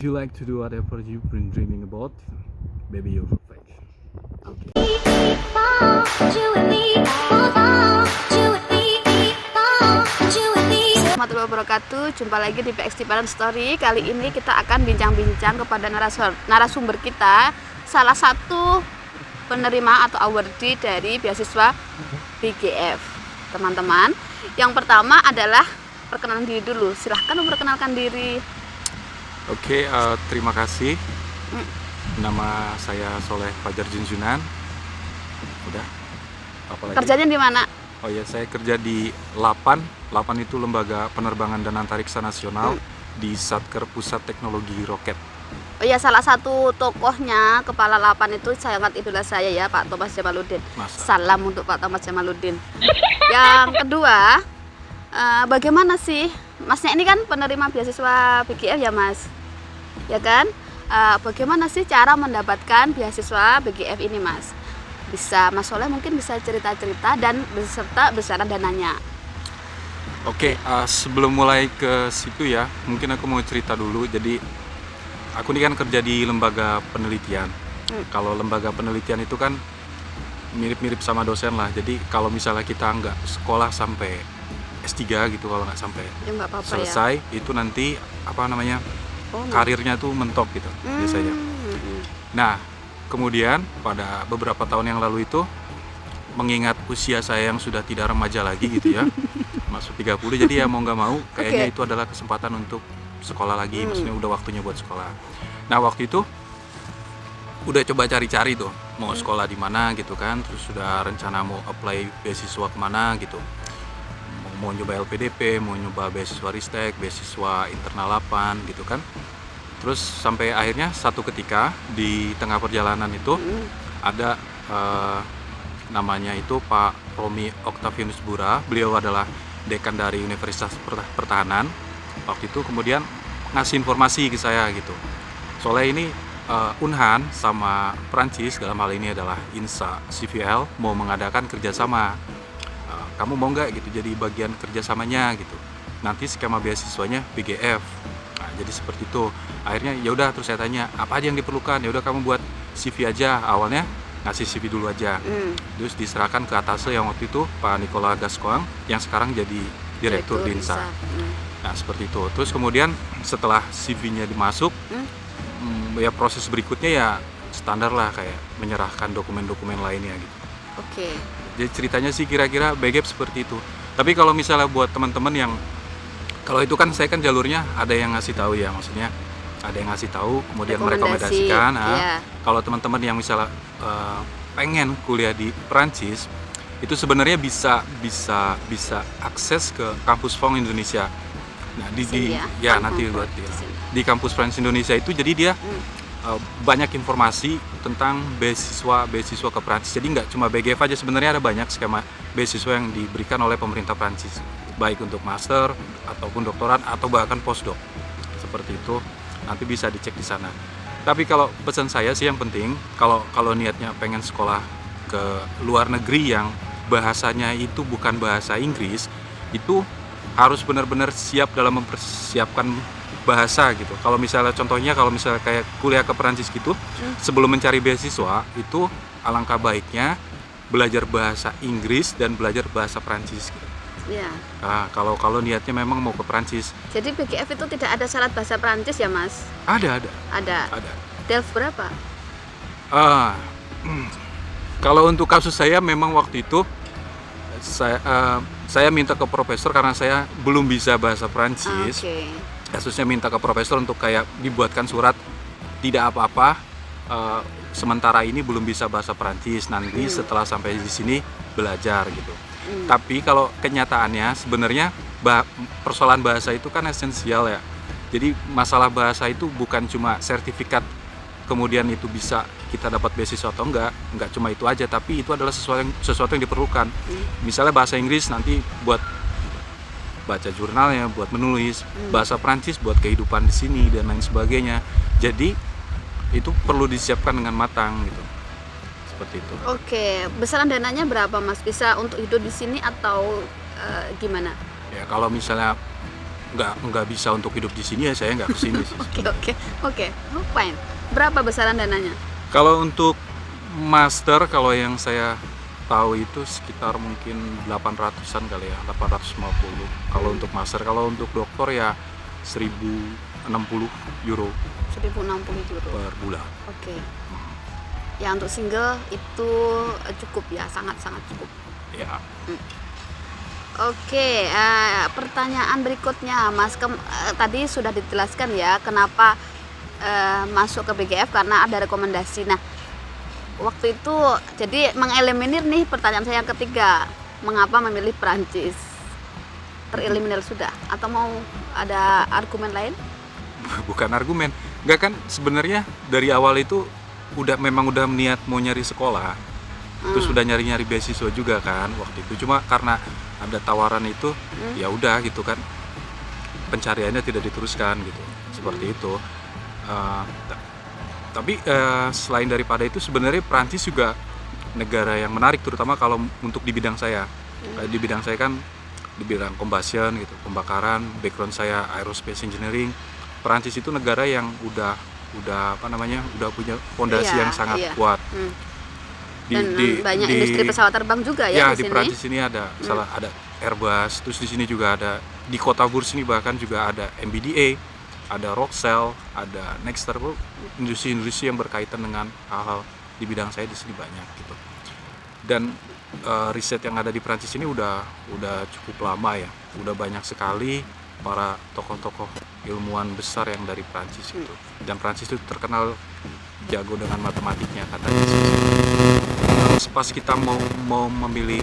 You like to do whatever you've been dreaming about, baby, you're perfect. Okay. Warahmatullahi wabarakatuh. Jumpa lagi di PXT Parent Story. Kali ini kita akan bincang-bincang kepada narasumber kita, salah satu penerima atau awardee dari beasiswa BGF. Teman-teman, yang pertama adalah perkenalan diri dulu. Silahkan memperkenalkan diri. Oke, terima kasih. Nama saya Soleh Fajar Junjunan. Udah. Apalagi? Kerjanya di mana? Oh ya, saya kerja di LAPAN. LAPAN itu Lembaga Penerbangan dan Antariksa Nasional di Satker Pusat Teknologi Roket. Oh ya, salah satu tokohnya kepala LAPAN itu sangat idola saya ya, Pak Thomas Jamaluddin. Masa? Salam untuk Pak Thomas Jamaluddin. Yang kedua, bagaimana sih, Masnya ini kan penerima beasiswa BGF ya Mas, ya kan? Bagaimana sih cara mendapatkan beasiswa BGF ini Mas? Bisa Mas Soleh mungkin bisa cerita-cerita dan beserta besaran dananya. Oke, sebelum mulai ke situ ya, mungkin aku mau cerita dulu. Jadi, aku ini kan kerja di lembaga penelitian. Kalau lembaga penelitian itu kan mirip-mirip sama dosen lah. Jadi, kalau misalnya kita nggak sekolah sampai S3 gitu, kalau nggak sampai Ya, nggak apa-apa selesai, itu nanti karirnya tuh mentok gitu biasanya. Nah, kemudian pada beberapa tahun yang lalu itu, mengingat usia saya yang sudah tidak remaja lagi gitu ya, masuk 30, jadi ya mau nggak mau kayaknya itu adalah kesempatan untuk sekolah lagi, maksudnya udah waktunya buat sekolah. Nah, waktu itu udah coba cari-cari tuh mau sekolah di mana gitu kan, terus sudah rencana mau apply beasiswa kemana gitu, mau nyoba LPDP, mau nyoba beasiswa Ristek, beasiswa internal 8 gitu kan. Terus sampai akhirnya satu ketika di tengah perjalanan itu ada namanya itu Pak Romi Octavianus Bura. Beliau adalah dekan dari Universitas Pertahanan. Waktu itu kemudian ngasih informasi ke saya gitu. Soalnya ini Unhan sama Prancis, dalam hal ini adalah INSA CVL, mau mengadakan kerjasama. Kamu mau nggak gitu jadi bagian kerjasamanya gitu, nanti skema beasiswanya BGF. Nah, jadi seperti itu. Akhirnya ya udah, terus saya tanya apa aja yang diperlukan. Ya udah, kamu buat CV aja. Awalnya ngasih CV dulu aja, terus diserahkan ke atasnya yang waktu itu Pak Nicola Gascoigne yang sekarang jadi direktur di INSA. Nah, seperti itu. Terus kemudian setelah CV-nya dimasuk, ya proses berikutnya ya standar lah, kayak menyerahkan dokumen-dokumen lainnya gitu. Oke. Jadi ceritanya sih kira-kira BGF seperti itu. Tapi kalau misalnya buat teman-teman yang, kalau itu kan saya kan jalurnya ada yang ngasih tahu ya, maksudnya ada yang ngasih tahu kemudian merekomendasikan. Nah, kalau teman-teman yang misalnya pengen kuliah di Perancis, itu sebenarnya bisa akses ke kampus FONG Indonesia. Nah, nanti buat di kampus Perancis Indonesia itu, jadi dia banyak informasi tentang beasiswa ke Prancis. Jadi nggak cuma BGF aja, sebenarnya ada banyak skema beasiswa yang diberikan oleh pemerintah Prancis, baik untuk master ataupun doktorat atau bahkan postdoc. Seperti itu, nanti bisa dicek di sana. Tapi kalau pesan saya sih yang penting, kalau niatnya pengen sekolah ke luar negeri yang bahasanya itu bukan bahasa Inggris, itu harus benar-benar siap dalam mempersiapkan bahasa gitu. Kalau misalnya contohnya, kalau misalnya kayak kuliah ke Perancis gitu, sebelum mencari beasiswa itu alangkah baiknya belajar bahasa Inggris dan belajar bahasa Perancis gitu. Ya. Nah, kalau niatnya memang mau ke Perancis. Jadi BGF itu tidak ada syarat bahasa Perancis ya Mas? Ada. DELF berapa? Kalau untuk kasus saya memang waktu itu saya minta ke profesor karena saya belum bisa bahasa Perancis. Kasusnya minta ke profesor untuk kayak dibuatkan surat, tidak apa-apa, sementara ini belum bisa bahasa Perancis, nanti setelah sampai di sini belajar gitu. Tapi kalau kenyataannya sebenarnya persoalan bahasa itu kan esensial ya. Jadi masalah bahasa itu bukan cuma sertifikat kemudian itu bisa kita dapat beasiswa atau enggak cuma itu aja, tapi itu adalah sesuatu yang diperlukan. Misalnya bahasa Inggris nanti buat baca jurnalnya, buat menulis, bahasa Prancis buat kehidupan di sini dan lain sebagainya. Jadi itu perlu disiapkan dengan matang gitu. Seperti itu. Oke, besaran dananya berapa Mas? Bisa untuk hidup di sini atau gimana? Ya kalau misalnya nggak bisa untuk hidup di sini ya saya nggak kesini sih. Oke, fine. Berapa besaran dananya? Kalau untuk master, kalau yang saya tahu itu sekitar mungkin 800-an kali ya, 850 kalau untuk master. Kalau untuk doktor ya 1060 euro 1060 euro per bulan. Oke. Ya untuk single itu cukup ya, sangat-sangat cukup. Ya. Oke, pertanyaan berikutnya, Mas. Tadi sudah dijelaskan ya kenapa masuk ke BGF karena ada rekomendasi. Nah, waktu itu jadi mengeliminir nih pertanyaan saya yang ketiga, mengapa memilih Prancis? Tereliminir sudah atau mau ada argumen lain? Bukan argumen. Enggak kan sebenarnya dari awal itu memang udah niat mau nyari sekolah. Terus sudah nyari-nyari beasiswa juga kan waktu itu. Cuma karena ada tawaran itu ya udah gitu kan. Pencariannya tidak diteruskan gitu. Seperti itu. Tapi selain daripada itu sebenarnya Prancis juga negara yang menarik, terutama kalau untuk di bidang saya. Di bidang saya kan di bidang combustion gitu, pembakaran, background saya aerospace engineering. Prancis itu negara yang udah punya fondasi yang sangat kuat. Dan banyak industri pesawat terbang juga ya di di sini. Prancis ini ada ada Airbus, terus di sini juga ada di kota Bourges ini bahkan juga ada MBDA, ada Roxel, ada Nexter, industri-industri yang berkaitan dengan hal-hal di bidang saya di sini banyak gitu. Dan riset yang ada di Prancis ini udah cukup lama ya, udah banyak sekali para tokoh-tokoh ilmuwan besar yang dari Prancis gitu. Dan Prancis itu terkenal jago dengan matematiknya katanya. Pas kita mau memilih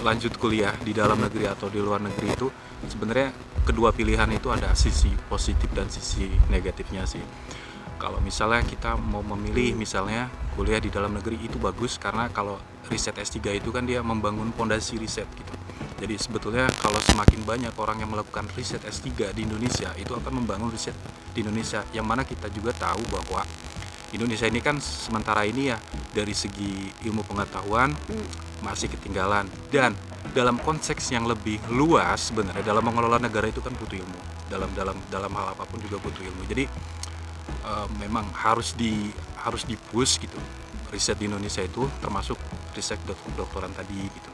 lanjut kuliah di dalam negeri atau di luar negeri itu sebenarnya kedua pilihan itu ada sisi positif dan sisi negatifnya sih. Kalau misalnya kita mau memilih misalnya kuliah di dalam negeri itu bagus karena kalau riset S3 itu kan dia membangun fondasi riset gitu. Jadi sebetulnya kalau semakin banyak orang yang melakukan riset S3 di Indonesia itu akan membangun riset di Indonesia, yang mana kita juga tahu bahwa Indonesia ini kan sementara ini ya dari segi ilmu pengetahuan masih ketinggalan, dan dalam konteks yang lebih luas sebenarnya dalam mengelola negara itu kan butuh ilmu, dalam hal apapun juga butuh ilmu. Jadi memang harus di push gitu riset di Indonesia itu, termasuk riset doktoran tadi gitu.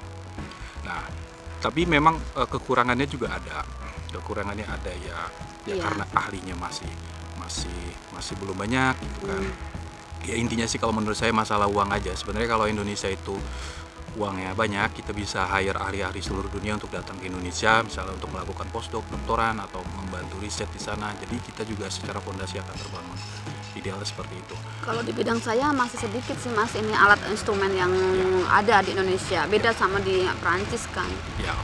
Nah tapi memang kekurangannya juga ada, ya karena ahlinya masih belum banyak gitu kan. Ya intinya sih kalau menurut saya masalah uang aja. Sebenarnya kalau Indonesia itu uangnya banyak, kita bisa hire ahli-ahli seluruh dunia untuk datang ke Indonesia, misalnya untuk melakukan postdoc, doktoran atau membantu riset di sana. Jadi kita juga secara fondasi akan terbangun. Idealnya seperti itu. Kalau di bidang saya masih sedikit sih Mas, ini alat instrumen yang ada di Indonesia. Beda sama di Prancis kan. Ya.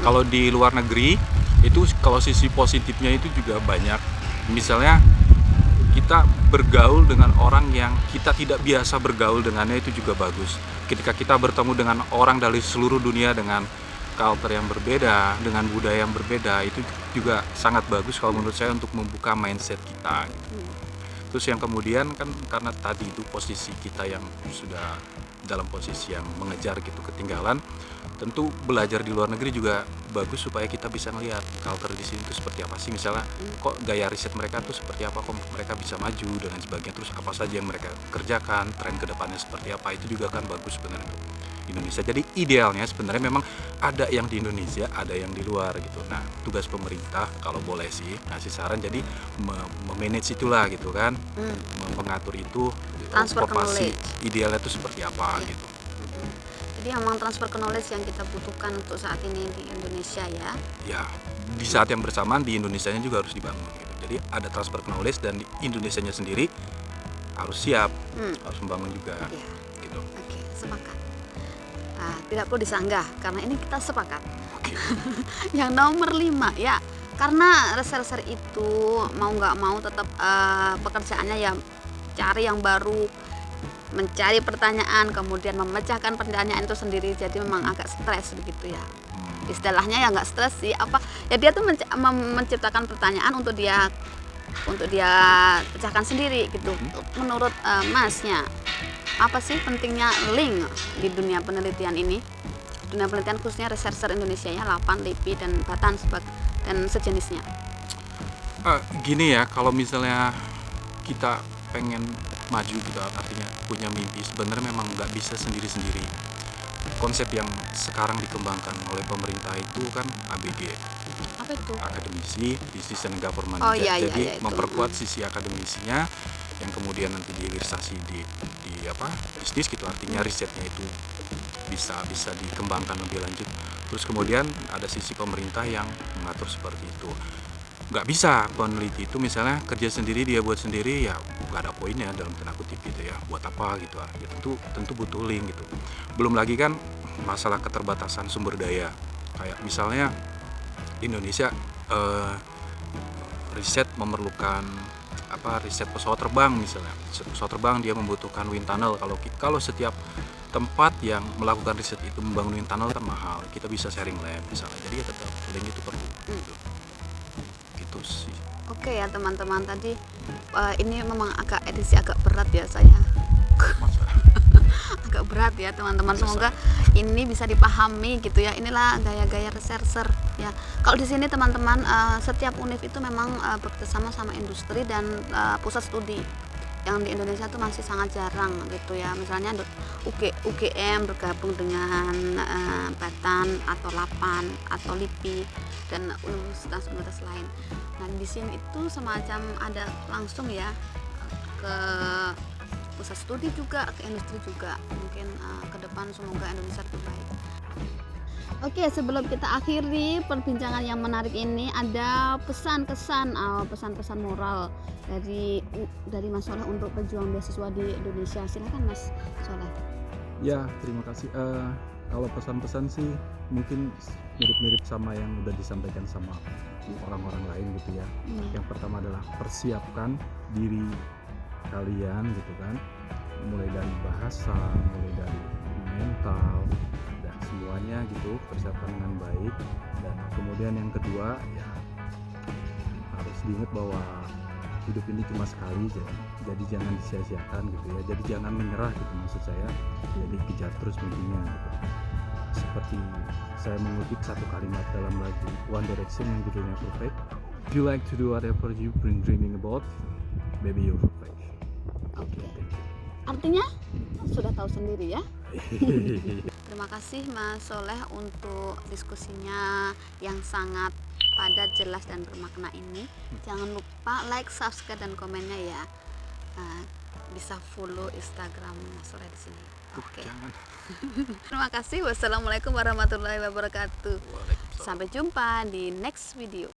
Kalau di luar negeri itu kalau sisi positifnya itu juga banyak. Misalnya kita bergaul dengan orang yang kita tidak biasa bergaul dengannya, itu juga bagus. Ketika kita bertemu dengan orang dari seluruh dunia dengan culture yang berbeda, dengan budaya yang berbeda, itu juga sangat bagus kalau menurut saya untuk membuka mindset kita gitu. Terus yang kemudian kan karena tadi itu posisi kita yang sudah dalam posisi yang mengejar gitu ketinggalan, tentu belajar di luar negeri juga bagus supaya kita bisa melihat culture di sini itu seperti apa sih, misalnya kok gaya riset mereka tuh seperti apa, kok mereka bisa maju dan sebagainya, terus apa saja yang mereka kerjakan, tren kedepannya seperti apa, itu juga kan bagus sebenarnya untuk Indonesia. Jadi idealnya sebenarnya memang ada yang di Indonesia, ada yang di luar gitu. Nah tugas pemerintah kalau boleh sih ngasih saran, jadi memanage itulah gitu kan, mengatur itu, transfer informasi knowledge idealnya itu seperti apa gitu. Jadi memang transfer knowledge yang kita butuhkan untuk saat ini di Indonesia ya. Ya, di saat yang bersamaan di Indonesianya juga harus dibangun gitu. Jadi ada transfer knowledge dan di Indonesianya sendiri harus siap, harus membangun juga gitu. Oke, sepakat. Tidak perlu disanggah karena ini kita sepakat. Oke. Yang nomor 5 ya, karena researcher itu mau nggak mau tetap pekerjaannya ya cari yang baru, mencari pertanyaan, kemudian memecahkan pertanyaan itu sendiri. Jadi memang agak stres begitu ya. Istilahnya ya nggak stres sih, apa ya, dia tuh menciptakan pertanyaan untuk dia pecahkan sendiri gitu. Menurut Masnya, apa sih pentingnya link di dunia penelitian ini? Dunia penelitian khususnya researcher Indonesia ya, LAPAN, LIPI dan Batan dan sejenisnya. Gini ya, kalau misalnya kita pengen maju gitu, artinya punya mimpi, sebenarnya memang nggak bisa sendiri-sendiri. Konsep yang sekarang dikembangkan oleh pemerintah itu kan ABG, Apa itu? akademisi, business and government. Oh, iya, iya, Jadi iya, itu. memperkuat sisi akademisinya, yang kemudian nanti dihilirisasi di bisnis gitu, artinya risetnya itu bisa dikembangkan lebih lanjut. Terus kemudian ada sisi pemerintah yang mengatur seperti itu. Nggak bisa peneliti itu misalnya kerja sendiri, dia buat sendiri, ya nggak ada poinnya dalam tanda kutip gitu ya, buat apa gitu ya, tentu butuh link gitu. Belum lagi kan masalah keterbatasan sumber daya, kayak misalnya di Indonesia riset memerlukan riset pesawat terbang. Misalnya pesawat terbang dia membutuhkan wind tunnel. Kalau setiap tempat yang melakukan riset itu membangun wind tunnel kan mahal, kita bisa sharing lab misalnya, jadi ya tetap link itu perlu gitu sih. Oke ya teman-teman, tadi ini memang edisi agak berat ya saya. Masa Agak berat ya teman-teman, semoga ini bisa dipahami gitu ya. Inilah gaya-gaya researcher ya. Kalau di sini teman-teman, setiap univ itu memang bekerjasama sama industri dan pusat studi. Yang di Indonesia tuh masih sangat jarang gitu ya. Misalnya UGM bergabung dengan Batan atau Lapan atau LIPI dan universitas-universitas lain. Nah di sini itu semacam ada langsung ya ke pusat studi juga, ke industri juga. Mungkin ke depan semoga Indonesia lebih baik. Oke, sebelum kita akhiri perbincangan yang menarik ini, ada pesan-pesan moral dari Mas Soleh untuk pejuang beasiswa di Indonesia. Silakan Mas Soleh. Ya, terima kasih. Kalau pesan-pesan sih mungkin mirip-mirip sama yang udah disampaikan sama orang-orang lain gitu ya. Yang pertama adalah persiapkan diri kalian gitu kan, mulai dari bahasa, mulai dari mental dan semuanya gitu, persiapkan dengan baik. Dan kemudian yang kedua ya harus diingat bahwa hidup ini cuma sekali, jadi jangan disia-siakan gitu ya, jadi jangan menyerah gitu maksud saya, jadi kejar terus mimpinya gitu. Seperti saya mengutip satu kalimat dalam lagu One Direction yang judulnya Perfect, if you like to do whatever you've been dreaming about, baby you're perfect. Oke. Artinya sudah tahu sendiri ya. Terima kasih Mas Soleh untuk diskusinya yang sangat padat, jelas dan bermakna ini. Jangan lupa like, subscribe dan komennya ya. Bisa follow Instagram Mas Soleh di sini. Oke. Terima kasih. Wassalamualaikum warahmatullahi wabarakatuh. Sampai jumpa di next video.